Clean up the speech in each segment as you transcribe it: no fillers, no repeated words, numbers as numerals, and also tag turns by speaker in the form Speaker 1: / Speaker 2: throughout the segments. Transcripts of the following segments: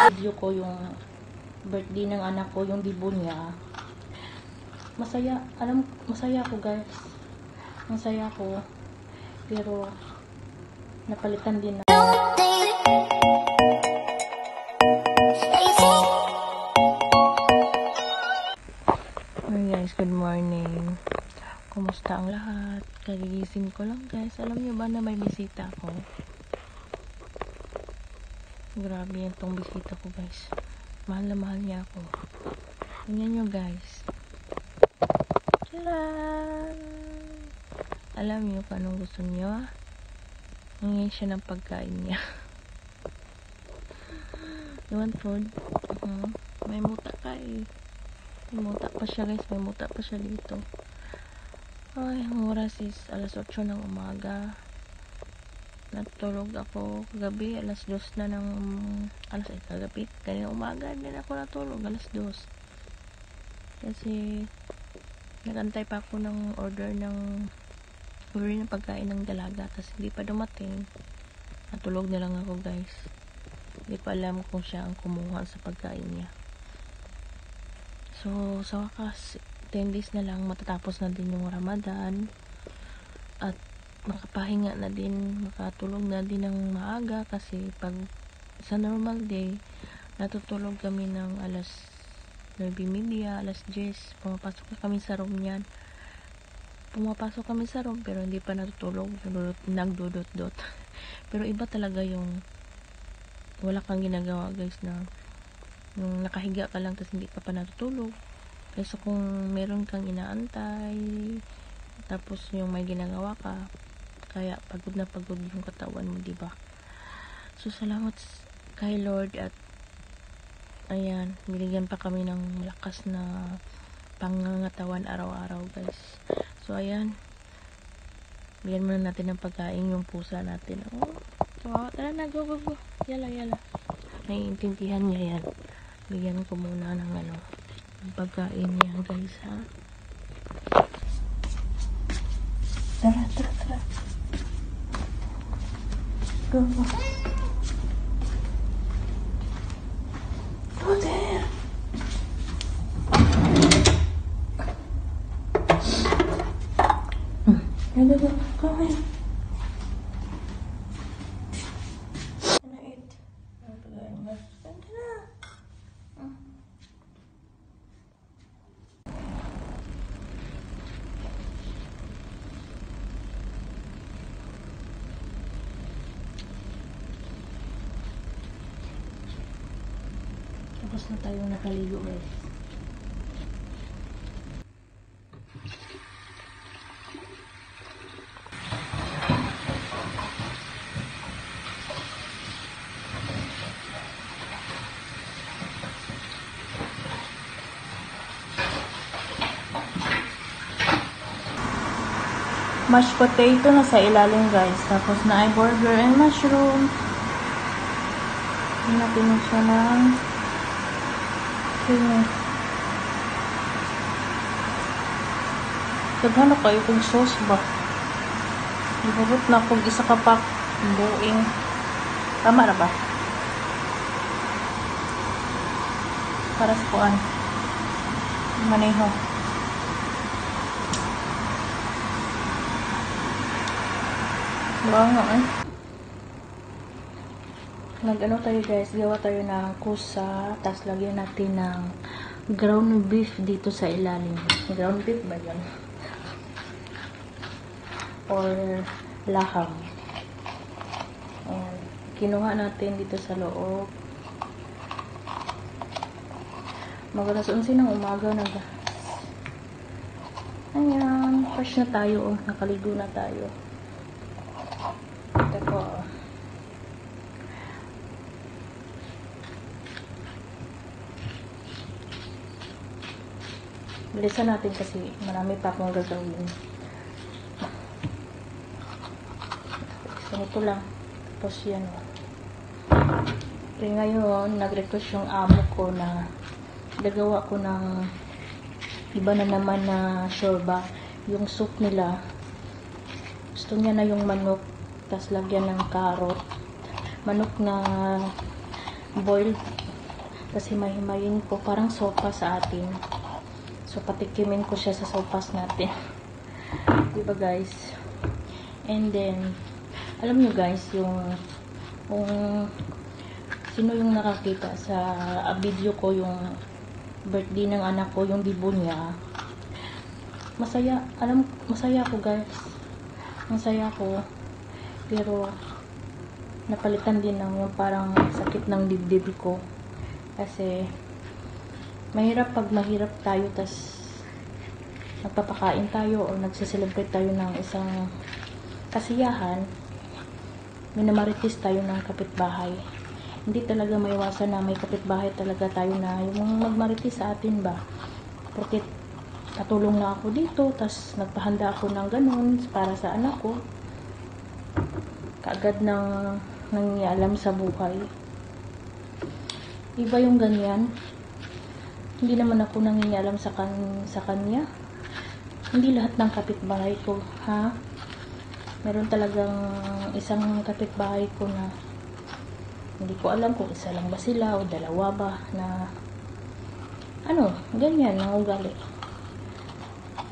Speaker 1: Video ko yung birthday ng anak ko, yung dibo niya. Masaya, masaya ako guys. Masaya ako. Pero, napalitan din na. Hey guys, good morning. Kumusta ang lahat? Kagigising ko lang guys. Alam niyo ba na may bisita ako? Grabe yan tong bisita ko guys. Mahal na mahal niya ako. Tingnan nyo guys. Tcharan! Alam niyo kung anong gusto niyo? Hingin siya ng pagkain niya. You want food? May muta ka eh. May muta pa siya guys. May muta pa siya dito. Ay, ang oras is alas 8 ng umaga. Natulog ako kagabi, alas 2 na ng kagabi, kanina umaga din ako natulog, alas 2 kasi nagantay pa ako ng order ng pagkain ng dalaga, tapos hindi pa dumating. Natulog na lang ako guys, hindi pa alam kung siya ang kumuha sa pagkain niya. So sa wakas 10 days na lang matatapos na din yung Ramadan at makapahinga na din, makatulog na din ng maaga kasi pag sa normal day natutulog kami ng alas 9:30, alas 10, pumapasok kami sa room niyan. Pumapasok kami sa room pero hindi pa natutulog, nagdudot-dot. Pero iba talaga yung wala kang ginagawa guys, na yung nakahiga ka lang tapos hindi ka pa natutulog. Kasi kung meron kang inaantay tapos yung may ginagawa ka, kaya pagod na pagod yung katawan mo, diba? So salamat kay Lord at ayan, binigyan pa kami ng malakas na pangangatawan araw-araw guys. So ayan, bigyan muna natin ng pagkain yung pusa natin. Oh, so, tara na, go. Yala. Naiintindihan niya yan. Bigyan ko muna ng ng pagkain niya guys, ha? Tara. Go there. Go ahead. Can I eat? Tapos na tayong nakaligo guys. Mashed potato na sa ilalim guys. Tapos na ay burger and mushroom. Natin mo siya ng Taghanap kayo kung sauce ba? Ibabot na kung isa ka pa buing. Tama na ba? Para sa kuan. Maneho. Bango eh. Nag-ano tayo guys, gawa tayo ng kusa, tapos lagyan natin ng ground beef dito sa ilalim. Ground beef ba yan? Or laham. Ayan. Kinuha natin dito sa loob. Mag-alas 11 ng umaga na ba? Ayan, fresh na tayo. Nakaligo na tayo. Ito po. Bilisan natin kasi marami pa akong gagawin. So, ito lang. Tapos yan. Kaya ngayon, nag-request yung amo ko na gagawa ko ng iba na naman na shorba. Yung soup nila, gusto niya na yung manok, tapos lagyan ng carrot. Manok na boiled Kasi mahimayin ko parang sopa sa atin. So patikimin ko siya sa sopas natin. Diba guys? And then alam nyo guys, yung sino yung nakakita sa video ko, yung birthday ng anak ko, yung dibo niya, masaya ako guys, masaya ako, pero napalitan din ng yung parang sakit ng dibdib ko, kasi mahirap pag mahirap tayo tas nagpapakain tayo o nagsiselebrate tayo ng isang kasiyahan, minamaritis tayo ng kapitbahay. Hindi talaga maiwasan na may kapitbahay talaga tayo na yung magmaritis sa atin ba. Porque katulong na ako dito, tas nagpahanda ako ng ganun para sa anak ko. Kaagad nang nangyaalam sa buhay. Iba yung ganyan. Hindi naman ako nangingialam sa kanya. Hindi lahat ng kapitbahay ko, ha? Meron talagang isang kapitbahay ko na hindi ko alam kung isa lang ba sila o dalawa ba na ganyan ang ugali.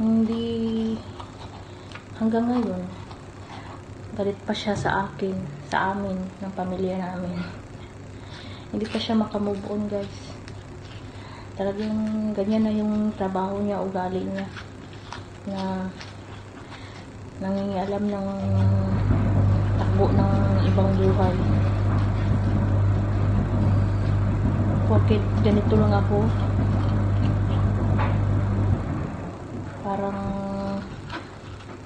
Speaker 1: Hindi hanggang ngayon galit pa siya sa akin, sa amin, ng pamilya namin. Hindi pa siya makamove on guys. Talagang ganyan na yung trabaho niya, ugali niya na nangingialam ng takbo ng ibang buhay. Bakit ganito lang ako? Parang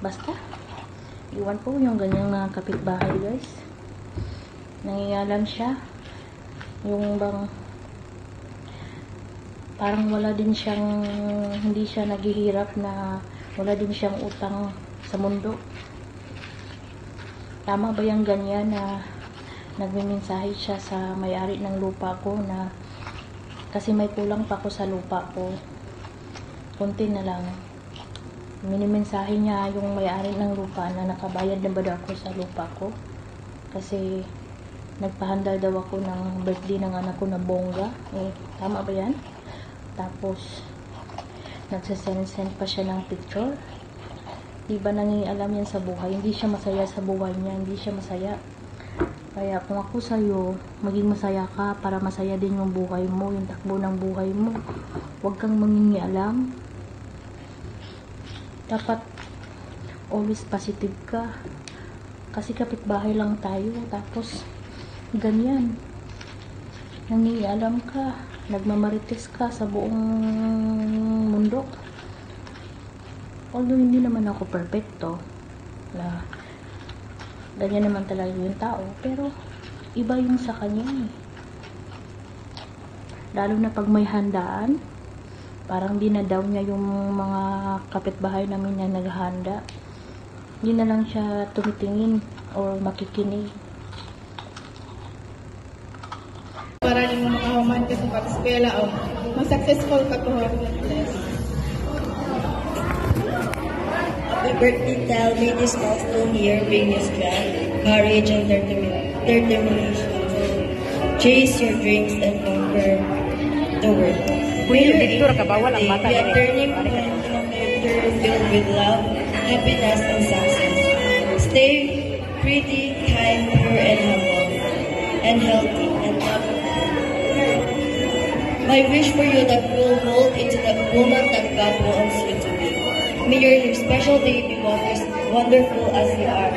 Speaker 1: basta iwan po yung ganyang mga kapitbahay guys. Nangingialam siya. Yung bang parang wala din siyang, hindi siya naghihirap, na wala din siyang utang sa mundo. Tama ba yung ganyan na nagmimensahe siya sa may-ari ng lupa ko na kasi may kulang pa ko sa lupa ko, konti na lang. Minimensahe niya yung may-ari ng lupa na nakabayad na ba daw ako sa lupa ko kasi nagpahanda daw ako ng birthday ng anak ko na bongga. Tama ba yan? Tapos nagsasend pa siya ng picture. Diba nangingialam yan sa buhay? Hindi siya masaya sa buhay niya. Hindi siya masaya. Kaya kung ako sa'yo, maging masaya ka para masaya din yung buhay mo, yung takbo ng buhay mo. Huwag kang mangingialam. Dapat always positive ka. Kasi kapitbahay lang tayo. Tapos ganyan. Nangingialam ka. Nagmamarites ka sa buong mundo. Although hindi naman ako perfecto, na ganyan naman talaga yung tao, pero iba yung sa kanya eh. Lalo na pag may handaan, parang di na daw niya yung mga kapitbahay namin na naghahanda. Hindi na lang siya tumitingin or makikinig.
Speaker 2: Para yung makahuman ka sa pag-eskwela o mag-successful ka to.
Speaker 3: Happy birthday, Tal. May this milestone year bring you strength, courage, and determination to chase your dreams and conquer the world. May your birthday be a turning point in a future filled with love, happiness, and success. Stay pretty, kind, pure, and humble, and healthy, and loving. My wish for you that you will mold into the woman that God wants you to be. May your special day be wonderful as you are.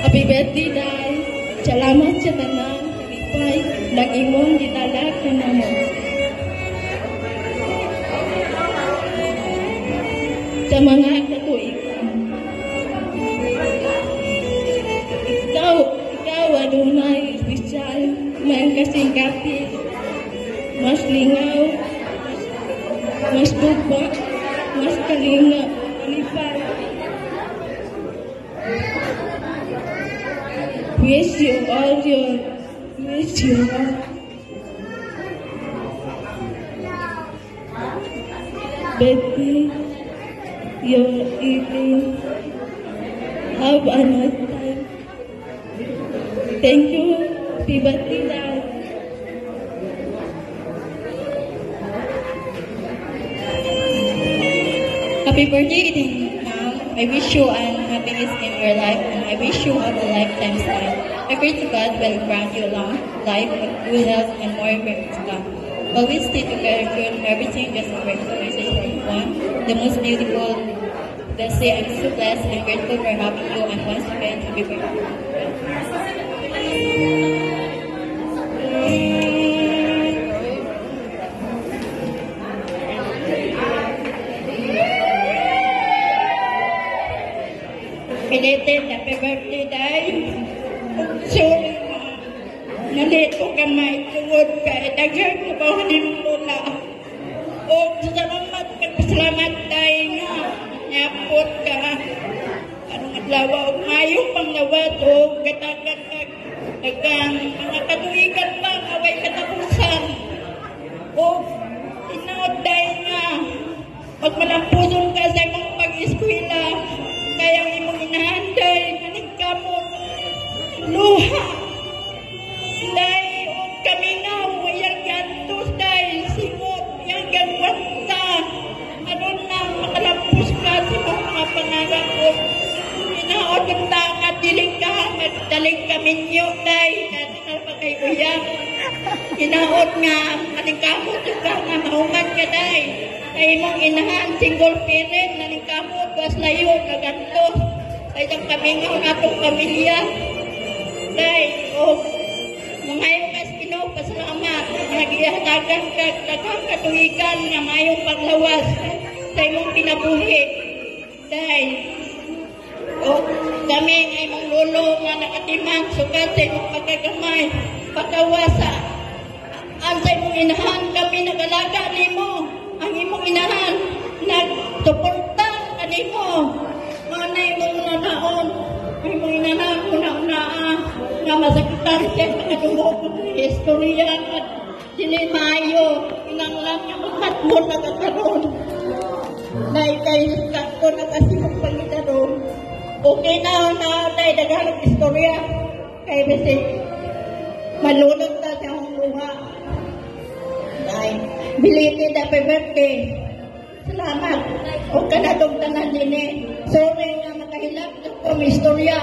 Speaker 2: Happy birthday, Day. Salamat sa tanang kalipay ng imong gitala ka namo. Sa mga katuikan. Ikaw adunay espesyal, man kasing kapit, mas lingaw, mas dupa, mas kalingap, kalipay. Wish you all. Birthday, your evening. Have a nice time. Thank you, happy birthday, Dad. Happy birthday, Mom. I wish you happiness in your life, and I wish you have a lifetime smile. I pray to God will grant you a long life with good health and more years to come. Always stay together through everything, just a grateful message for one. The most beautiful, let's say I'm so blessed and grateful for having you, and once again, happy birthday. Belated happy birthday, Day. Sorry, nandito ka may tungod ka. Daghan ko ba hinimula? O, salamat, Day, nga. Nyapot ka. Anong adlawa? O, mayo pang lawat. O, gatagatag. Dagang mga katuigan lang. Away katapusan. O, inaot, Day, nga. Pag malampuson ka sa imong pag-eskwela, kaya ang imong inahanday, nanigkamot, luha. Day, o kami nga, wayang gantos, Day, singot, yang gagwanta. Ano na, makalampus ka sa mga pangarap ko. Inaot ang tangat, diling ka, magdaling kami niyo, Day, natin na pa kay uyang. Inaot nga, nanigkamot yung ka nga, mahuman ka, Day. Kay mong inahan, single parent, naningkamot, was layo, nagantos. Kay ang kamingaw na itong pamilya. Day, o, mangayong kaspino, pasalamat. Nag-ihatagan ka, dagang katuigan, nga mayong panglawas. Sa imong pinabuhi. Day, o, kami nga imong lolo nga nakatimang, sugat sa imong pagkagamay, pagkawasa. Ang sa imong inahan, kami nagalaga ni mo. Ang imong inahan, nagsuporta kanimo. Mga na imong unanaon, ang imong inahan, una-una, nga masakitan siya, nakadungog, historia, at sinimayo, inanglan nga magkatmo na kakaroon. Na ikay katko na kasi magpangitaroon. Okay na, dahil dagang historia, kay basi, malunod na sa akong luha. Belated happy birthday. Salamat. O kanadong tanan din eh. Sorry nga makahilap na kong istorya.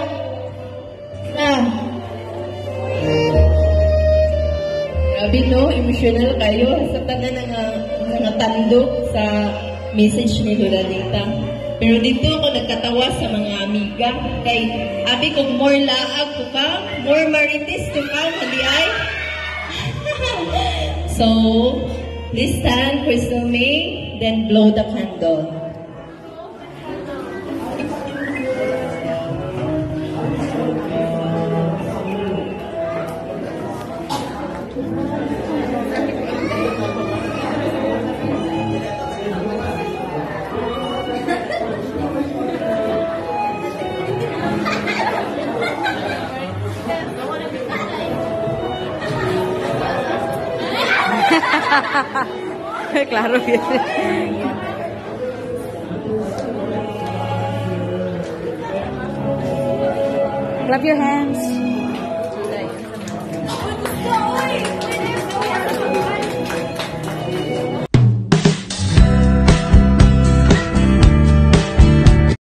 Speaker 3: Grabe no, emotional kayo sa tanan ng tandok sa message ni Lola Dita. Pero dito ako nagkatawa sa mga amiga. Kay abi kong more laag ko ka, more marites ko ka, hindi ay. So, please stand, Crystal May, then blow the candle.
Speaker 1: Claro que
Speaker 4: Clap your hands.